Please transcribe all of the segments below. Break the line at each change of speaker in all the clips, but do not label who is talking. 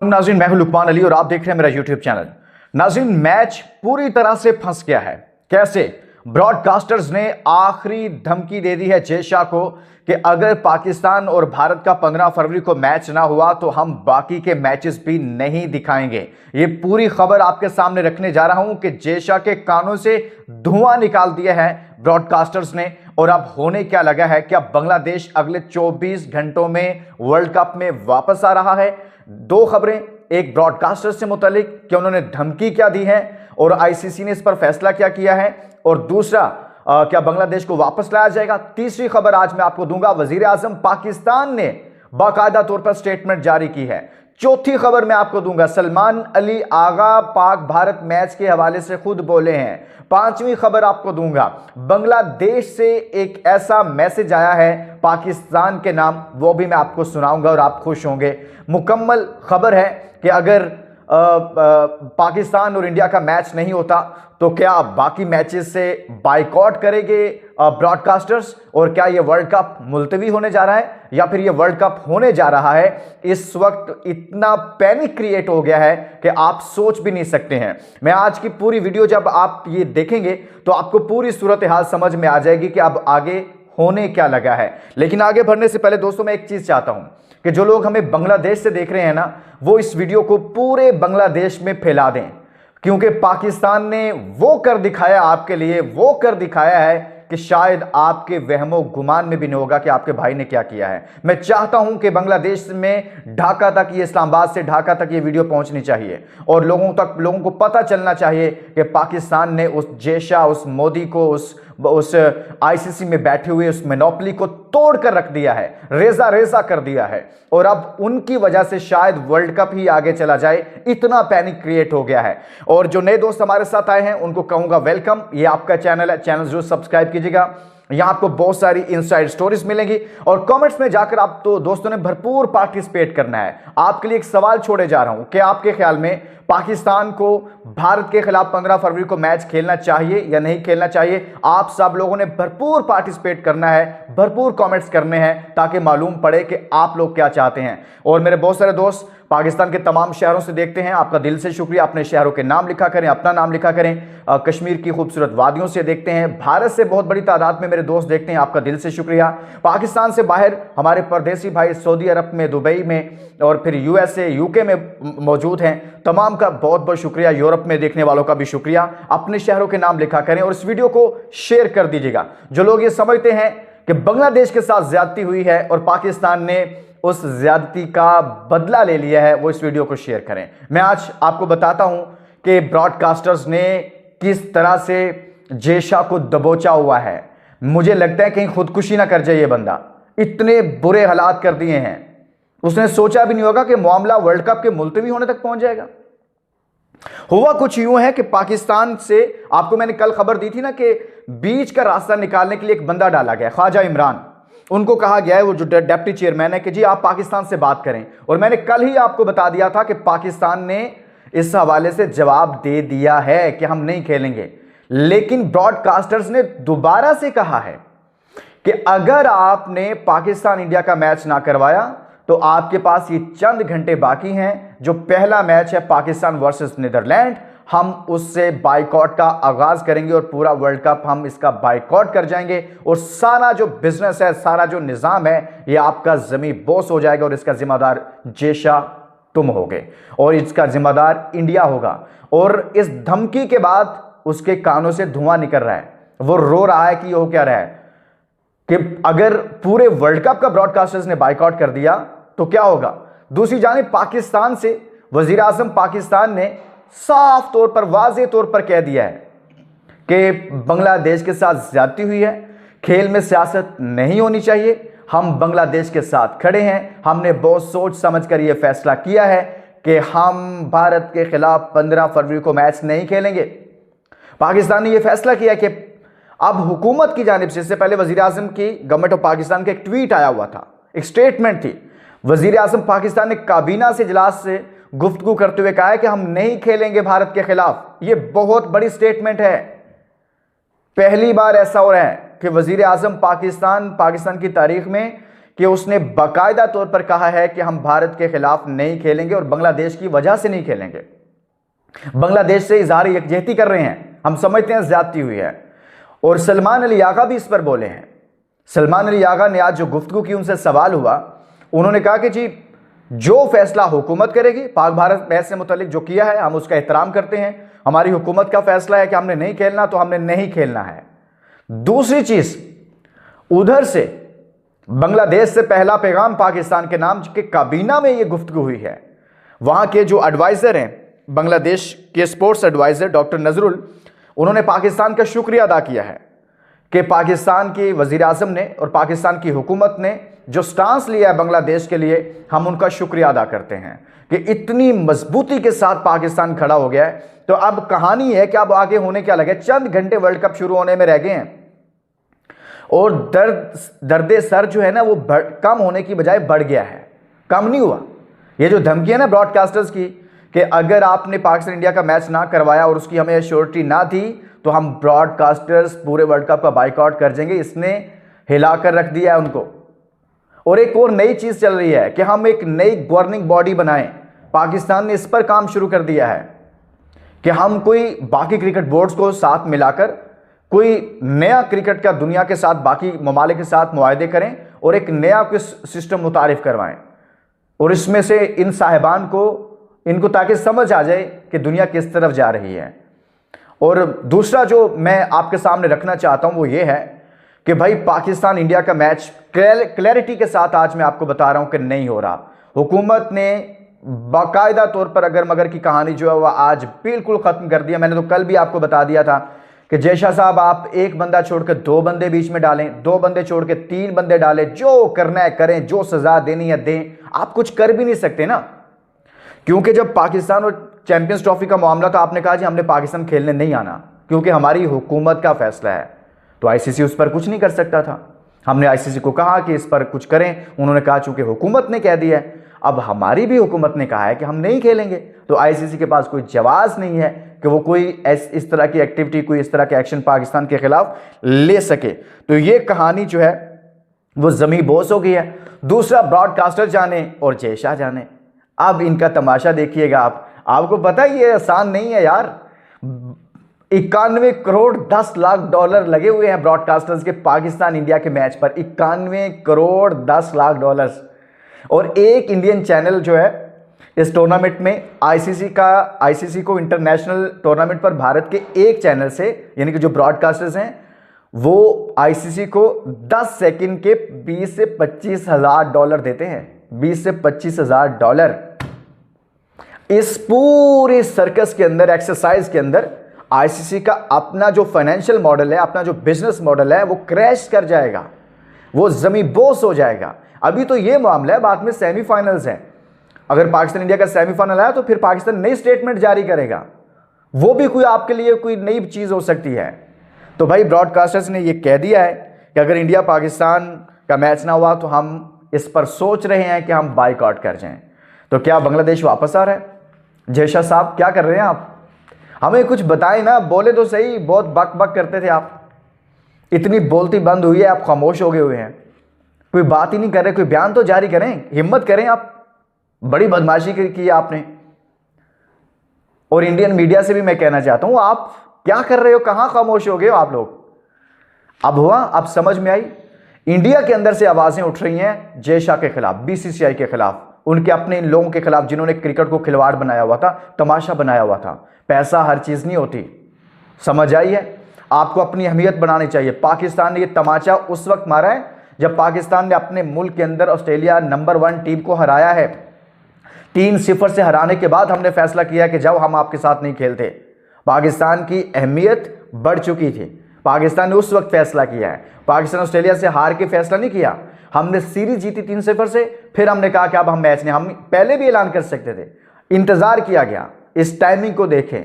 नाज़रीन, मैं हूं लुकमान अली और आप देख रहे हैं मेरा यूट्यूब चैनल। नाज़रीन, मैच पूरी तरह से फंस गया है। कैसे? ब्रॉडकास्टर्स ने आखिरी धमकी दे दी है जय शाह को कि अगर पाकिस्तान और भारत का 15 फरवरी को मैच ना हुआ तो हम बाकी के मैचेस भी नहीं दिखाएंगे। ये पूरी खबर आपके सामने रखने जा रहा हूं कि जय शाह के कानों से धुआं निकाल दिया है ब्रॉडकास्टर्स ने। और अब होने क्या लगा है, क्या बांग्लादेश अगले 24 घंटों में वर्ल्ड कप में वापस आ रहा है? दो खबरें, एक ब्रॉडकास्टर से मुतालिक कि उन्होंने धमकी क्या दी है और आईसीसी ने इस पर फैसला क्या किया है, और दूसरा क्या बांग्लादेश को वापस लाया जाएगा। तीसरी खबर आज मैं आपको दूंगा, वजीर आजम पाकिस्तान ने बाकायदा तौर पर स्टेटमेंट जारी की है। चौथी खबर मैं आपको दूंगा, सलमान अली आगा पाक भारत मैच के हवाले से खुद बोले हैं। पांचवी खबर आपको दूंगा, बांग्लादेश से एक ऐसा मैसेज आया है पाकिस्तान के नाम, वो भी मैं आपको सुनाऊंगा और आप खुश होंगे। मुकम्मल खबर है कि अगर पाकिस्तान और इंडिया का मैच नहीं होता तो क्या बाकी मैचेस से बाइकआउट करेंगे ब्रॉडकास्टर्स, और क्या ये वर्ल्ड कप मुलतवी होने जा रहा है या फिर ये वर्ल्ड कप होने जा रहा है? इस वक्त इतना पैनिक क्रिएट हो गया है कि आप सोच भी नहीं सकते हैं। मैं आज की पूरी वीडियो जब आप ये देखेंगे तो आपको पूरी सूरत हाल समझ में आ जाएगी कि अब आगे होने क्या लगा है। लेकिन आगे बढ़ने से पहले दोस्तों, मैं एक चीज चाहता हूं कि जो लोग हमें बांग्लादेश से देख रहे हैं ना, वो इस वीडियो को पूरे बांग्लादेश में फैला दें, क्योंकि पाकिस्तान ने वो कर दिखाया आपके लिए, वो कर दिखाया है कि शायद आपके वहमो गुमान में भी नहीं होगा कि आपके भाई ने क्या किया है। मैं चाहता हूं कि बांग्लादेश में ढाका तक, ये इस्लामाबाद से ढाका तक ये वीडियो पहुंचनी चाहिए और लोगों को पता चलना चाहिए कि पाकिस्तान ने उस जय शाह, उस मोदी को, उस आईसीसी में बैठे हुए उस मोनोपोली को तोड़ कर रख दिया है, रेजा रेजा कर दिया है। और अब उनकी वजह से शायद वर्ल्ड कप ही आगे चला जाए, इतना पैनिक क्रिएट हो गया है। और जो नए दोस्त हमारे साथ आए हैं उनको कहूंगा वेलकम। ये आपका चैनल है, चैनल जरूर सब्सक्राइब कीजिएगा। यहां आपको बहुत सारी इनसाइड स्टोरीज मिलेंगी और कमेंट्स में जाकर आप तो दोस्तों ने भरपूर पार्टिसिपेट करना है। आपके लिए एक सवाल छोड़े जा रहा हूं कि आपके ख्याल में पाकिस्तान को भारत के खिलाफ 15 फरवरी को मैच खेलना चाहिए या नहीं खेलना चाहिए? आप सब लोगों ने भरपूर पार्टिसिपेट करना है, भरपूर कमेंट्स करने हैं ताकि मालूम पड़े कि आप लोग क्या चाहते हैं। और मेरे बहुत सारे दोस्त पाकिस्तान के तमाम शहरों से देखते हैं, आपका दिल से शुक्रिया। अपने शहरों के नाम लिखा करें, अपना नाम लिखा करें। कश्मीर की खूबसूरत वादियों से देखते हैं, भारत से बहुत बड़ी तादाद में मेरे दोस्त देखते हैं, आपका दिल से शुक्रिया। पाकिस्तान से बाहर हमारे परदेसी भाई सऊदी अरब में, दुबई में और फिर यूएसए, यूके में मौजूद हैं, तमाम का बहुत बहुत शुक्रिया। यूरोप में देखने वालों का भी शुक्रिया। अपने शहरों के नाम लिखा करें और इस वीडियो को शेयर कर दीजिएगा। जो लोग ये समझते हैं कि बांग्लादेश के साथ ज्यादती हुई है और पाकिस्तान ने उस ज्यादती का बदला ले लिया है, वो इस वीडियो को शेयर करें। मैं आज आपको बताता हूं कि ब्रॉडकास्टर्स ने किस तरह से जय शाह को दबोचा हुआ है। मुझे लगता है कहीं खुदकुशी ना कर जाए ये बंदा, इतने बुरे हालात कर दिए हैं। उसने सोचा भी नहीं होगा कि मामला वर्ल्ड कप के मुलतवी होने तक पहुंच जाएगा। हुआ कुछ यूं है कि पाकिस्तान से, आपको मैंने कल खबर दी थी ना कि बीच का रास्ता निकालने के लिए एक बंदा डाला गया, ख्वाजा इमरान। उनको कहा गया है, वो जो डिप्टी चेयरमैन है, कि जी आप पाकिस्तान से बात करें। और मैंने कल ही आपको बता दिया था कि पाकिस्तान ने इस हवाले से जवाब दे दिया है कि हम नहीं खेलेंगे। लेकिन ब्रॉडकास्टर्स ने दोबारा से कहा है कि अगर आपने पाकिस्तान इंडिया का मैच ना करवाया तो आपके पास ये चंद घंटे बाकी हैं, जो पहला मैच है पाकिस्तान वर्सेस नीदरलैंड, हम उससे बाइकआउट का आगाज करेंगे और पूरा वर्ल्ड कप हम इसका बाइकआउट कर जाएंगे और सारा जो बिजनेस है, सारा जो निजाम है, ये आपका जमी बोस हो जाएगा और इसका जिम्मेदार जय शाह तुम होगे और इसका जिम्मेदार इंडिया होगा। और इस धमकी के बाद उसके कानों से धुआं निकल रहा है, वो रो रहा है कि हो क्या रहा है कि अगर पूरे वर्ल्ड कप का ब्रॉडकास्टर्स ने बाइकआउट कर दिया तो क्या होगा। दूसरी जानिब पाकिस्तान से वजीर आजम पाकिस्तान ने साफ तौर पर, वाज़ेह तौर पर कह दिया है कि बांग्लादेश के साथ ज्यादती हुई है, खेल में सियासत नहीं होनी चाहिए, हम बांग्लादेश के साथ खड़े हैं, हमने बहुत सोच समझ कर यह फैसला किया है कि हम भारत के खिलाफ 15 फरवरी को मैच नहीं खेलेंगे। पाकिस्तान ने यह फैसला किया कि अब हुकूमत की जानिब से, इससे पहले वजीर आजम की, गवर्नमेंट ऑफ पाकिस्तान का एक ट्वीट आया हुआ था, एक स्टेटमेंट थी। वजीर आजम पाकिस्तान ने काबीना से इजलास से गुफ्तगू करते हुए कहा है कि हम नहीं खेलेंगे भारत के खिलाफ। यह बहुत बड़ी स्टेटमेंट है, पहली बार ऐसा हो रहा है कि वजीर आजम पाकिस्तान की तारीख में कि उसने बाकायदा तौर पर कहा है कि हम भारत के खिलाफ नहीं खेलेंगे और बांग्लादेश की वजह से नहीं खेलेंगे। बांग्लादेश से इजहार यकजहती कर रहे हैं, हम समझते हैं ज्यादती हुई है। और सलमान अली आगा भी इस पर बोले हैं। सलमान अली आगा ने आज जो गुफ्तगू की, उनसे सवाल हुआ, उन्होंने कहा कि जी जो फैसला हुकूमत करेगी, पाक भारत मैच से मुतालिक जो किया है हम उसका एहतराम करते हैं, हमारी हुकूमत का फैसला है कि हमने नहीं खेलना तो हमने नहीं खेलना है। दूसरी चीज, उधर से बांग्लादेश से पहला पैगाम पाकिस्तान के नाम के काबीना में यह गुफ्तगू हुई है। वहां के जो एडवाइजर हैं, बांग्लादेश के स्पोर्ट्स एडवाइजर डॉक्टर नजरुल, उन्होंने पाकिस्तान का शुक्रिया अदा किया है कि पाकिस्तान के वजीर आजम ने और पाकिस्तान की हुकूमत ने जो स्टांस लिया है बांग्लादेश के लिए, हम उनका शुक्रिया अदा करते हैं कि इतनी मजबूती के साथ पाकिस्तान खड़ा हो गया है। तो अब कहानी है कि अब आगे होने क्या लगे, चंद घंटे वर्ल्ड कप शुरू होने में रह गए हैं और दर्द सर जो है ना वो कम होने की बजाय बढ़ गया है, कम नहीं हुआ। ये जो धमकी है ना ब्रॉडकास्टर्स की कि अगर आपने पाकिस्तान इंडिया का मैच ना करवाया और उसकी हमें श्योरिटी ना दी तो हम ब्रॉडकास्टर्स पूरे वर्ल्ड कप का बाइकआउट कर देंगे, इसने हिलाकर रख दिया है उनको। और एक और नई चीज चल रही है कि हम एक नई गवर्निंग बॉडी बनाएं। पाकिस्तान ने इस पर काम शुरू कर दिया है कि हम कोई बाकी क्रिकेट बोर्ड्स को साथ मिलाकर कोई नया क्रिकेट का दुनिया के साथ, बाकी ममालिक के साथ मुआहदे करें और एक नया कोई सिस्टम मुतारिफ करवाएं। और इसमें से इन साहिबान को, इनको ताकि समझ आ जाए कि दुनिया किस तरफ जा रही है। और दूसरा जो मैं आपके सामने रखना चाहता हूं वो ये है कि भाई पाकिस्तान इंडिया का मैच क्लैरिटी के साथ आज मैं आपको बता रहा हूं कि नहीं हो रहा। हुकूमत ने बाकायदा तौर पर अगर मगर की कहानी जो है वह आज बिल्कुल खत्म कर दिया। मैंने तो कल भी आपको बता दिया था कि जयशाह साहब आप एक बंदा छोड़कर 2 बंदे बीच में डालें, 2 बंदे छोड़ के 3 बंदे डालें, जो करना है करें, जो सजा देनी है दें, आप कुछ कर भी नहीं सकते ना। क्योंकि जब पाकिस्तान और चैंपियंस ट्रॉफी का मामला था, आपने कहा जी हमने पाकिस्तान खेलने नहीं आना क्योंकि हमारी हुकूमत का फैसला है, तो आईसीसी उस पर कुछ नहीं कर सकता था। हमने आईसीसी को कहा कि इस पर कुछ करें, उन्होंने कहा चूंकि हुकूमत ने कह दिया है, अब हमारी भी हुकूमत ने कहा है कि हम नहीं खेलेंगे, तो आईसीसी के पास कोई जवाब नहीं है कि वो कोई इस तरह की एक्टिविटी, कोई इस तरह के एक्शन पाकिस्तान के खिलाफ ले सके। तो ये कहानी जो है वो जमी बोस हो गई है। दूसरा, ब्रॉडकास्टर जाने और जयशाह जाने, अब इनका तमाशा देखिएगा आप। आपको पता है ये आसान नहीं है यार। 91 करोड़ 10 लाख डॉलर लगे हुए हैं ब्रॉडकास्टर्स के पाकिस्तान इंडिया के मैच पर। 91 करोड़ 10 लाख डॉलर्स। और एक इंडियन चैनल जो है इस टूर्नामेंट में आईसीसी को इंटरनेशनल टूर्नामेंट पर भारत के एक चैनल से, यानी कि जो ब्रॉडकास्टर्स हैं वो आईसीसी को 10 सेकंड के 20 से 25 हजार डॉलर देते हैं। 20 से 25 हजार डॉलर। इस पूरे सर्कस के अंदर, एक्सरसाइज के अंदर आईसीसी का अपना जो फाइनेंशियल मॉडल है, अपना जो बिजनेस मॉडल है, वो क्रैश कर जाएगा, वो जमी बोस हो जाएगा। अभी तो ये मामला है, बाद में सेमीफाइनल्स हैं। अगर पाकिस्तान इंडिया का सेमीफाइनल आया तो फिर पाकिस्तान नई स्टेटमेंट जारी करेगा, वो भी कोई आपके लिए कोई नई चीज हो सकती है। तो भाई ब्रॉडकास्टर्स ने ये कह दिया है कि अगर इंडिया पाकिस्तान का मैच ना हुआ तो हम इस पर सोच रहे हैं कि हम बाइकआउट कर जाएं। तो क्या बांग्लादेश वापस आ रहा है? जयशाह साहब क्या कर रहे हैं आप? हमें कुछ बताएं ना, बोले तो सही। बहुत बक बक करते थे आप, इतनी बोलती बंद हुई है, आप खामोश हो गए हुए हैं, कोई बात ही नहीं कर रहे, कोई बयान तो जारी करें, हिम्मत करें आप। बड़ी बदमाशी की आपने। और इंडियन मीडिया से भी मैं कहना चाहता हूं, आप क्या कर रहे हो, कहां खामोश हो गए हो आप लोग? अब हुआ, अब समझ में आई। इंडिया के अंदर से आवाजें उठ रही हैं जयशाह के खिलाफ, बीसीसीआई के खिलाफ, उनके अपने इन लोगों के खिलाफ जिन्होंने क्रिकेट को खिलवाड़ बनाया हुआ था, तमाशा बनाया हुआ था। पैसा हर चीज नहीं होती, समझ आई है? आपको अपनी अहमियत बनानी चाहिए। पाकिस्तान ने यह तमाचा उस वक्त मारा है जब पाकिस्तान ने अपने मुल्क के अंदर ऑस्ट्रेलिया नंबर 1 टीम को हराया है। 3-0 से हराने के बाद हमने फैसला किया कि जब हम आपके साथ नहीं खेलते। पाकिस्तान की अहमियत बढ़ चुकी थी, पाकिस्तान ने उस वक्त फैसला किया है। पाकिस्तान ऑस्ट्रेलिया से हार के फैसला नहीं किया, हमने सीरीज जीती 3-0 से, फिर हमने कहा कि अब हम मैच नहीं, हम पहले भी ऐलान कर सकते थे, इंतजार किया गया, इस टाइमिंग को देखें।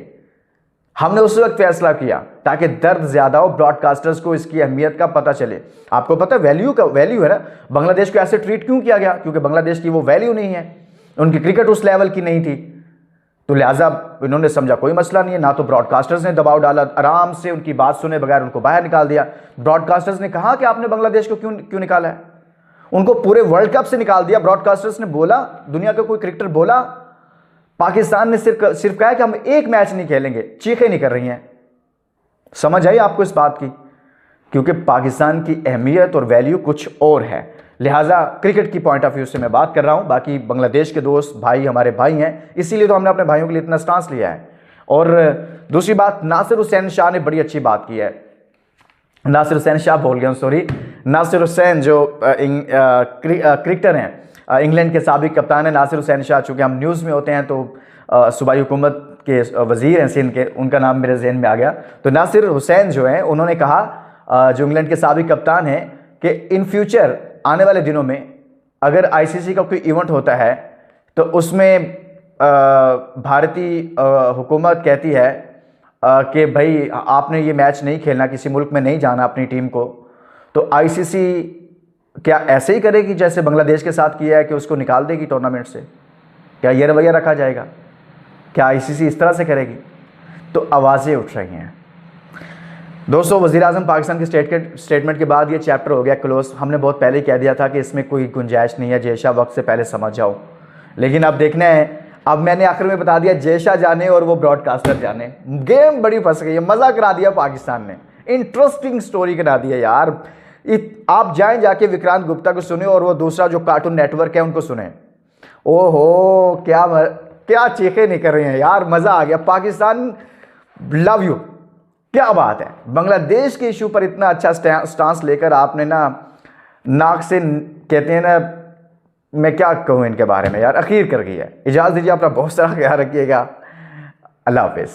हमने उस वक्त फैसला किया ताकि दर्द ज्यादा हो, ब्रॉडकास्टर्स को इसकी अहमियत का पता चले। आपको पता है वैल्यू है ना, बांग्लादेश को ऐसे ट्रीट क्यों किया गया? क्योंकि बांग्लादेश की वो वैल्यू नहीं है, उनकी क्रिकेट उस लेवल की नहीं थी। तो लिहाजा इन्होंने समझा कोई मसला नहीं है, ना तो ब्रॉडकास्टर्स ने दबाव डाला, आराम से उनकी बात सुने बगैर उनको बाहर निकाल दिया। ब्रॉडकास्टर्स ने कहा कि आपने बांग्लादेश को क्यों निकाला है? उनको पूरे वर्ल्ड कप से निकाल दिया। ब्रॉडकास्टर्स ने बोला, दुनिया का कोई क्रिकेटर बोला, पाकिस्तान ने सिर्फ कहा कि हम एक मैच नहीं खेलेंगे, चीखें नहीं कर रही हैं। समझ आई आपको इस बात की? क्योंकि पाकिस्तान की अहमियत और वैल्यू कुछ और है, लिहाजा क्रिकेट की पॉइंट ऑफ व्यू से मैं बात कर रहा हूं। बाकी बांग्लादेश के दोस्त भाई हमारे भाई हैं, इसीलिए तो हमने अपने भाइयों के लिए इतना स्टांस लिया है। और दूसरी बात, नासिर हुसैन शाह ने बड़ी अच्छी बात की है। नासिर हुसैन शाह बोल गया, सॉरी, नासिर हुसैन जो क्रिकेटर हैं, इंग्लैंड के साबिक कप्तान है नासिर हुसैन शाह। चूँकि हम न्यूज़ में होते हैं तो सूबाई हुकूमत के वज़ीर हैं सिंध के, उनका नाम मेरे जहन में आ गया। तो नासिर हुसैन जो हैं, उन्होंने कहा, जो इंग्लैंड के साबिक कप्तान हैं, कि इन फ्यूचर आने वाले दिनों में अगर आईसीसी का कोई इवेंट होता है तो उसमें भारतीय हुकूमत कहती है कि भाई आपने ये मैच नहीं खेलना, किसी मुल्क में नहीं जाना अपनी टीम को, तो आईसीसी क्या ऐसे ही करेगी जैसे बांग्लादेश के साथ किया है कि उसको निकाल देगी टूर्नामेंट से? क्या ये रवैया रखा जाएगा? क्या आईसीसी इस तरह से करेगी? तो आवाज़ें उठ रही हैं दोस्तों। वज़ीर-ए-आज़म पाकिस्तान के स्टेटमेंट के बाद ये चैप्टर हो गया क्लोज। हमने बहुत पहले कह दिया था कि इसमें कोई गुंजाइश नहीं है, जयशाह वक्त से पहले समझ जाओ। लेकिन अब देखना है, अब मैंने आखिर में बता दिया, जयशाह जाने और वो ब्रॉडकास्टर जाने, गेम बड़ी फंस गई है। मज़ा करा दिया पाकिस्तान ने, इंटरेस्टिंग स्टोरी करा दी है यार। आप जाएं, जाके विक्रांत गुप्ता को सुने और वो दूसरा जो कार्टून नेटवर्क है उनको सुने। ओहो, क्या चीखें नहीं कर रहे हैं यार, मज़ा आ गया। पाकिस्तान लव यू, क्या बात है। बांग्लादेश के इशू पर इतना अच्छा स्टांस लेकर आपने ना नाक से, कहते हैं ना, मैं क्या कहूँ इनके बारे में यार, अखीर कर गई है। इजाज़त दीजिए, अपना बहुत सारा ख्याल रखिएगा। अल्लाह हाफिज़।